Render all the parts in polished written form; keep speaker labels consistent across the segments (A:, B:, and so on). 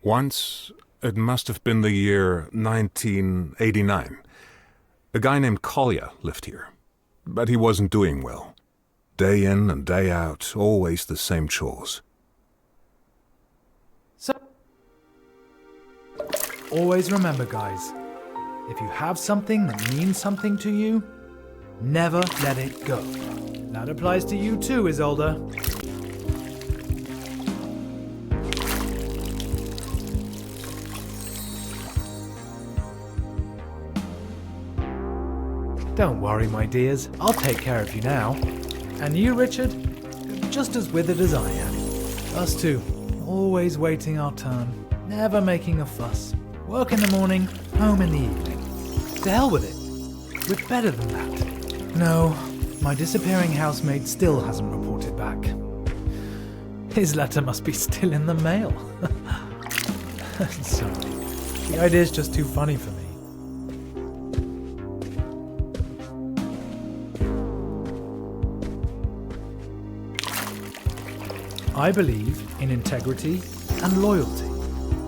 A: Once, it must have been the year 1989, a guy named Kolya lived here, but he wasn't doing well. Day in and day out, always the same chores.
B: So, always remember, guys, if you have something that means something to you, never let it go. That applies to you too, Isolde. Don't worry, my dears. I'll take care of you now. And you, Richard, just as withered as I am. Us two, always waiting our turn, never making a fuss. Work in the morning, home in the evening. To hell with it. We're better than that. No, my disappearing housemate still hasn't reported back. His letter must be still in the mail. Sorry, the idea's just too funny for me. I believe in integrity and loyalty.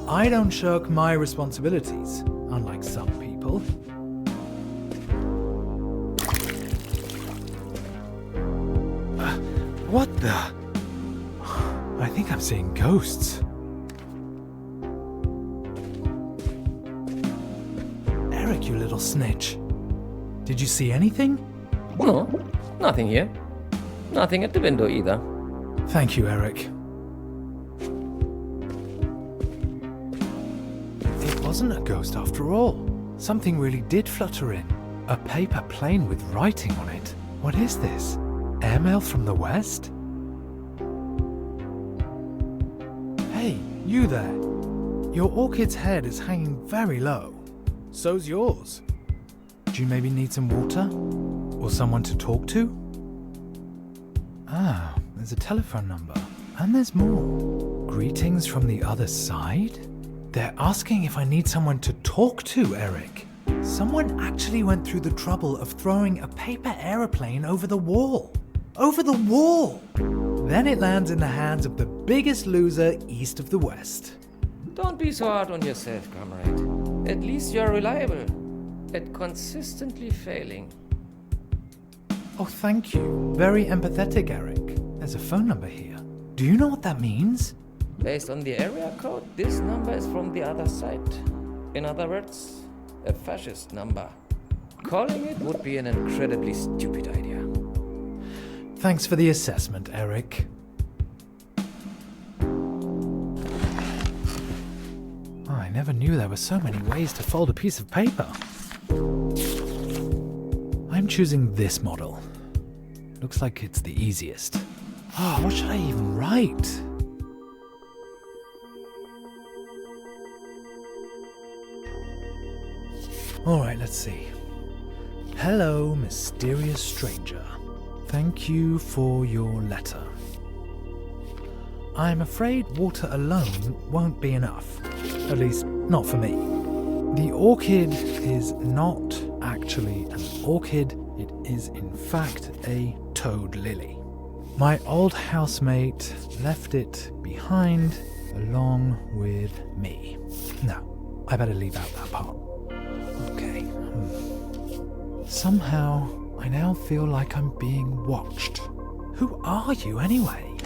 B: I don't shirk my responsibilities, unlike some people. What the? I think I'm seeing ghosts. Eric, you little snitch. Did you see anything?
C: No, nothing here. Nothing at the window either.
B: Thank you, Eric. It wasn't a ghost after all. Something really did flutter in. A paper plane with writing on it. What is this? Airmail from the West? Hey, you there. Your orchid's head is hanging very low. So's yours. Do you maybe need some water? Or someone to talk to? Ah. There's a telephone number, and there's more. Greetings from the other side? They're asking if I need someone to talk to, Eric. Someone actually went through the trouble of throwing a paper aeroplane over the wall. Over the wall! Then it lands in the hands of the biggest loser east of the West.
C: Don't be so hard on yourself, comrade. At least you're reliable at consistently failing.
B: Oh, thank you. Very empathetic, Eric. There's a phone number here. Do you know what that means?
C: Based on the area code, this number is from the other side. In other words, a fascist number. Calling it would be an incredibly stupid idea.
B: Thanks for the assessment, Eric. I never knew there were so many ways to fold a piece of paper. I'm choosing this model. Looks like it's the easiest. Oh, what should I even write? Alright, let's see. Hello, mysterious stranger. Thank you for your letter. I'm afraid water alone won't be enough. At least, not for me. The orchid is not actually an orchid. It is, in fact, a toad lily. My old housemate left it behind along with me. No, I better leave out that part. Okay. Somehow, I now feel like I'm being watched. Who are you anyway?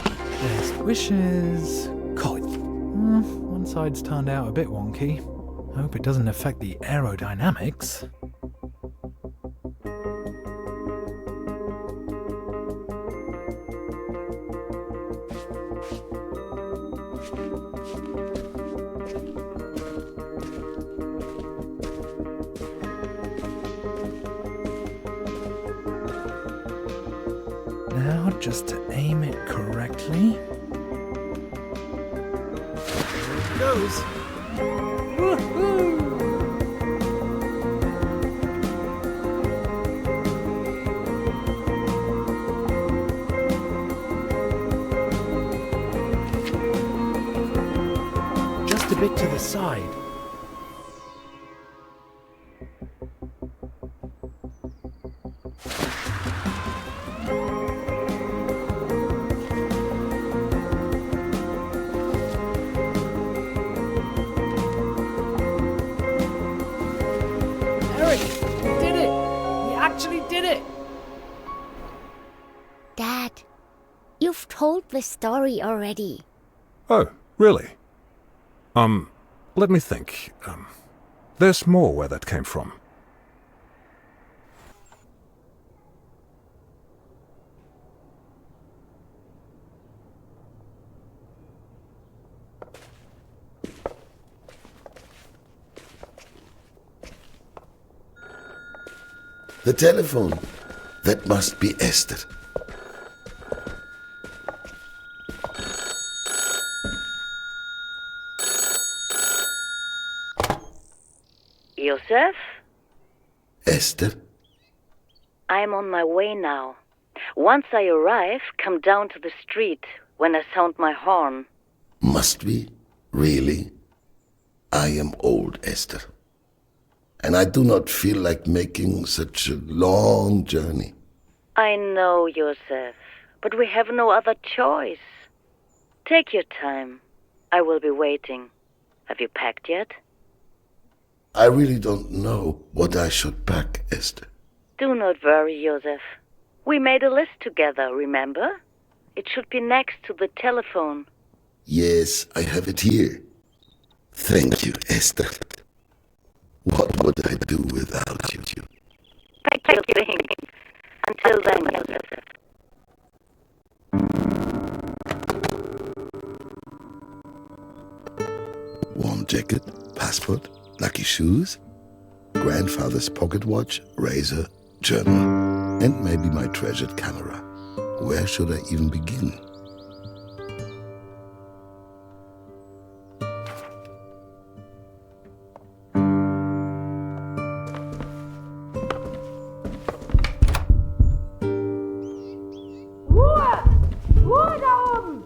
B: There's wishes. Colin. One side's turned out a bit wonky. Hope it doesn't affect the aerodynamics. Now, just to aim it correctly. There it goes. Woohoo! Just a bit to the side. did it!
D: Dad, you've told the story already.
A: Oh, really? Let me think. There's more where that came from.
E: The telephone. That must be Esther.
F: Josef?
E: Esther?
F: I'm on my way now. Once I arrive, come down to the street when I sound my horn.
E: Must we? Really? I am old, Esther. And I do not feel like making such a long journey.
F: I know, Josef, but we have no other choice. Take your time. I will be waiting. Have you packed yet?
E: I really don't know what I should pack, Esther.
F: Do not worry, Josef. We made a list together, remember? It should be next to the telephone.
E: Yes, I have it here. Thank you, Esther. What would I do without you?
F: Pack your things. Until then, Josef.
E: Warm jacket, passport, lucky shoes, grandfather's pocket watch, razor, journal, and maybe my treasured camera. Where should I even begin?
G: Ruhe! Ruhe da oben!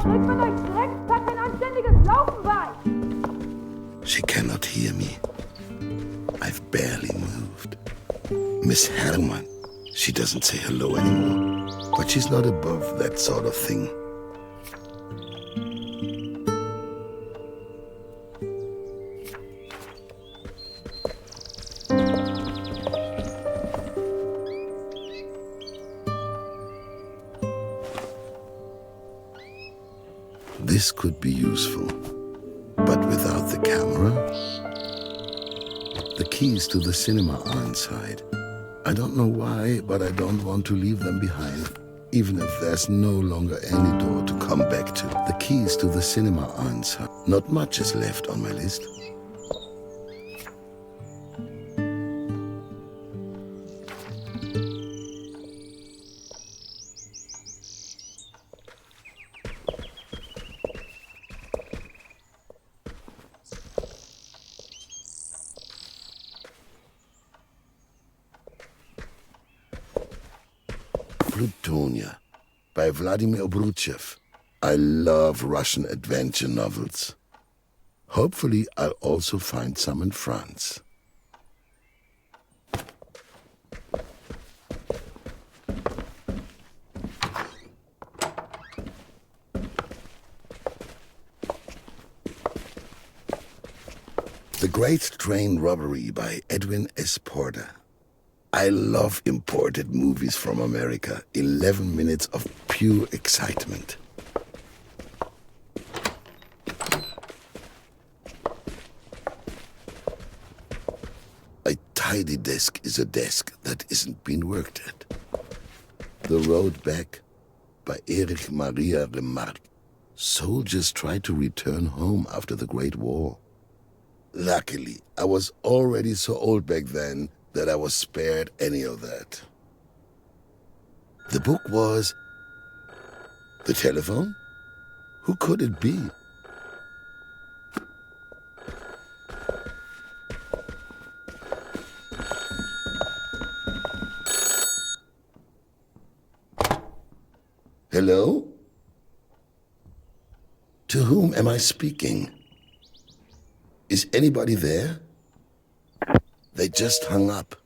G: Bringt man euch Dreckspacke ein anständiges Laufen bei!
E: She cannot hear me. I've barely moved. Miss Hermann, she doesn't say hello anymore, but she's not above that sort of thing. This could be useful, but without the camera? The keys to the cinema are inside. I don't know why, but I don't want to leave them behind, even if there's no longer any door to come back to. The keys to the cinema are inside. Not much is left on my list. Plutonia by Vladimir Obruchev. I love Russian adventure novels. Hopefully, I'll also find some in France. The Great Train Robbery by Edwin S. Porter. I love imported movies from America. 11 minutes of pure excitement. A tidy desk is a desk that isn't been worked at. The Road Back by Erich Maria Remarque. Soldiers try to return home after the Great War. Luckily, I was already so old back then that I was spared any of that. The book was The Telephone? Who could it be? Hello? To whom am I speaking? Is anybody there? They just hung up.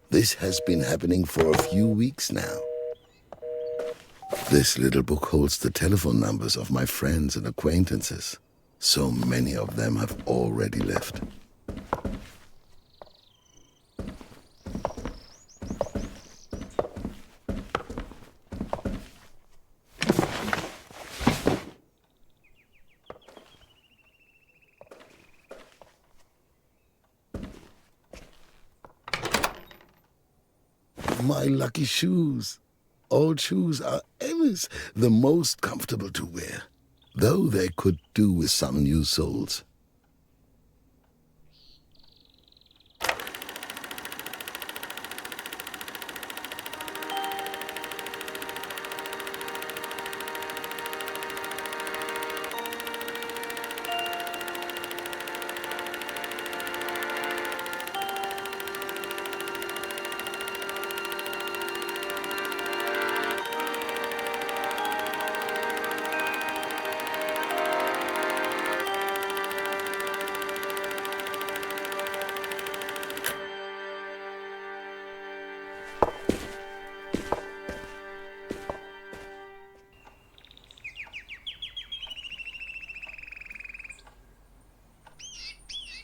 E: This has been happening for a few weeks now. This little book holds the telephone numbers of my friends and acquaintances. So many of them have already left. My lucky shoes. Old shoes are always the most comfortable to wear, though they could do with some new soles.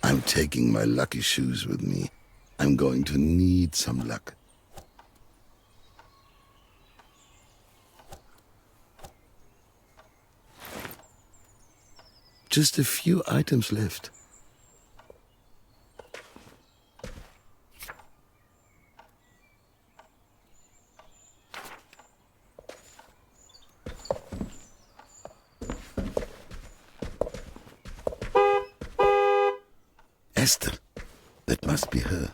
E: I'm taking my lucky shoes with me. I'm going to need some luck. Just a few items left. Esther, that must be her.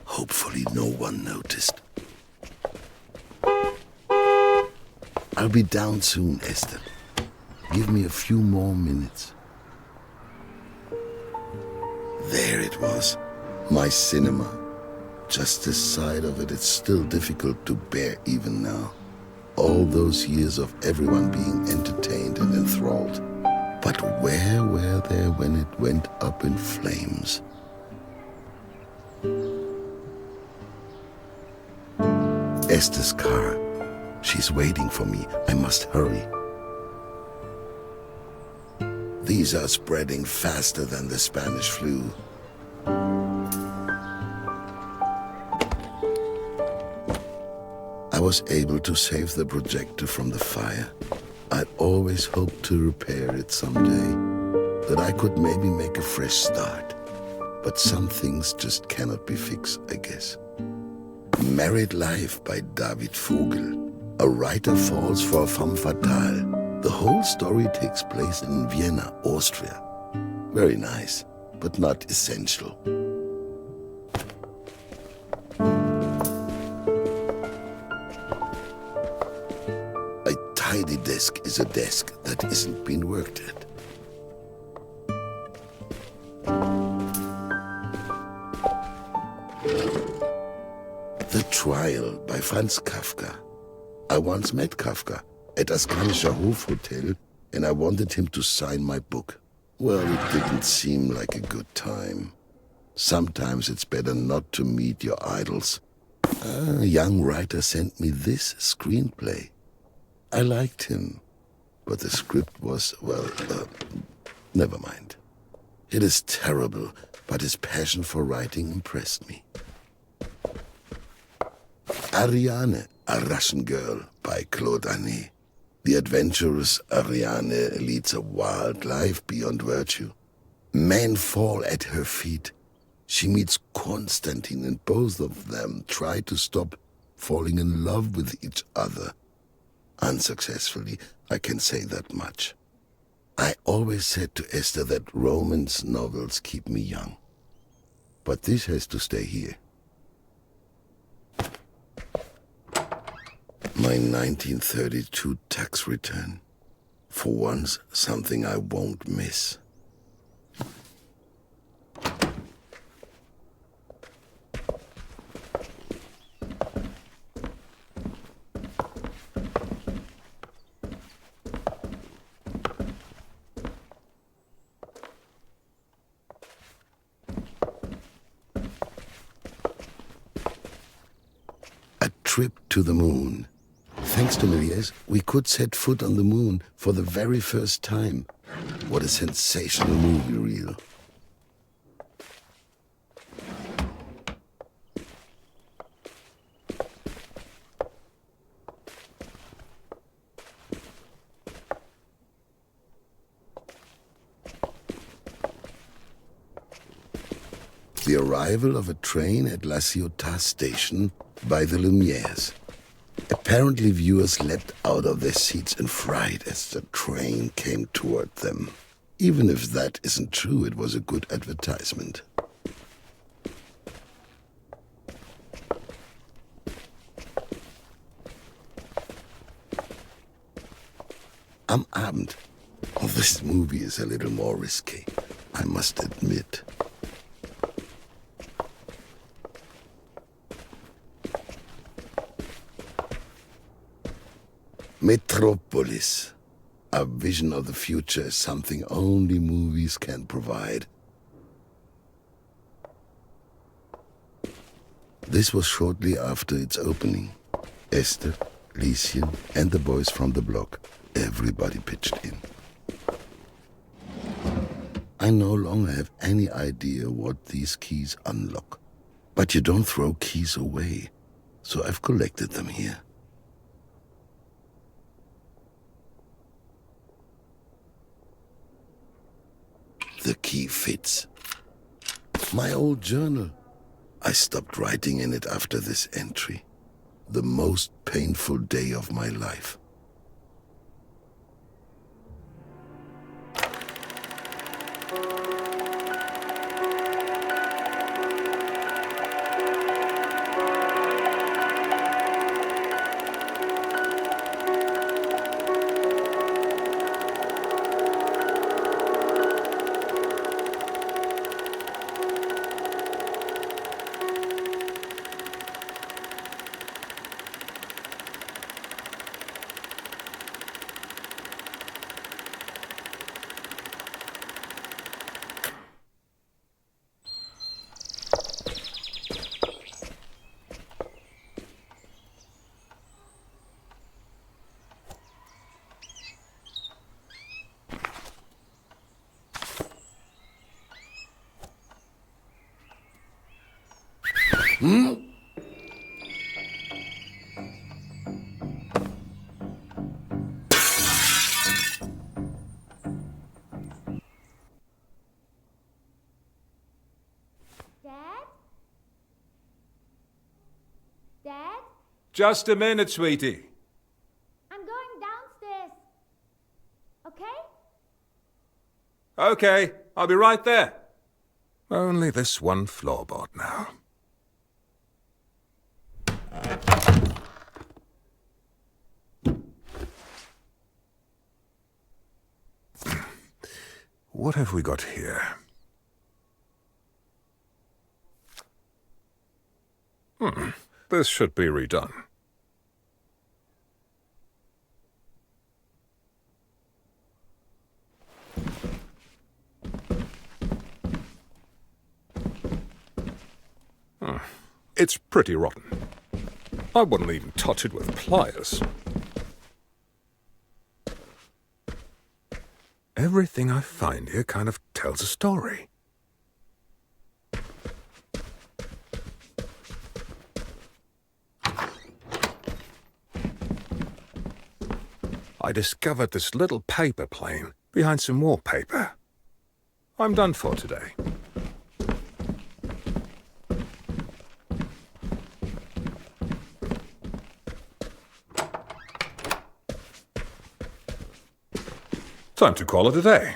E: Hopefully no one noticed. I'll be down soon, Esther. Give me a few more minutes. There it was, my cinema. Just the sight of it is still difficult to bear even now. All those years of everyone being entertained and enthralled. But where were they when it went up in flames? Esther's car. She's waiting for me. I must hurry. These are spreading faster than the Spanish flu. I was able to save the projector from the fire. I'd always hoped to repair it someday, that I could maybe make a fresh start. But some things just cannot be fixed, I guess. Married Life by David Vogel. A writer falls for a femme fatale. The whole story takes place in Vienna, Austria. Very nice, but not essential. A tidy desk is a desk that isn't been worked at. The Trial by Franz Kafka. I once met Kafka at Askanischer Hofhotel, and I wanted him to sign my book. Well, it didn't seem like a good time. Sometimes it's better not to meet your idols. A young writer sent me this screenplay. I liked him, but the script was, well, never mind. It is terrible, but his passion for writing impressed me. Ariane, a Russian Girl by Claude Anet. The adventurous Ariane leads a wild life beyond virtue. Men fall at her feet. She meets Konstantin, and both of them try to stop falling in love with each other. Unsuccessfully, I can say that much. I always said to Esther that romance novels keep me young. But this has to stay here. My 1932 tax return. For once, something I won't miss. A trip to the moon. Thanks to Méliès, we could set foot on the moon for the very first time. What a sensational movie reel. the arrival of a train at La Ciotat station by the Lumières. Apparently, viewers leapt out of their seats in fright as the train came toward them. Even if that isn't true, it was a good advertisement. Am Abend. Oh, this movie is a little more risky, I must admit. Metropolis. A vision of the future is something only movies can provide. This was shortly after its opening. Esther, Lieschen, and the boys from the block. Everybody pitched in. I no longer have any idea what these keys unlock. But you don't throw keys away, so I've collected them here. The key fits. My old journal. I stopped writing in it after this entry. The most painful day of my life.
G: Dad?
A: Just a minute, sweetie.
G: I'm going downstairs. Okay?
A: Okay, I'll be right there. Only this one floorboard now. What have we got here? This should be redone. It's pretty rotten. I wouldn't even touch it with pliers. Everything I find here kind of tells a story. I discovered this little paper plane behind some wallpaper. I'm done for today. Time to call it a day.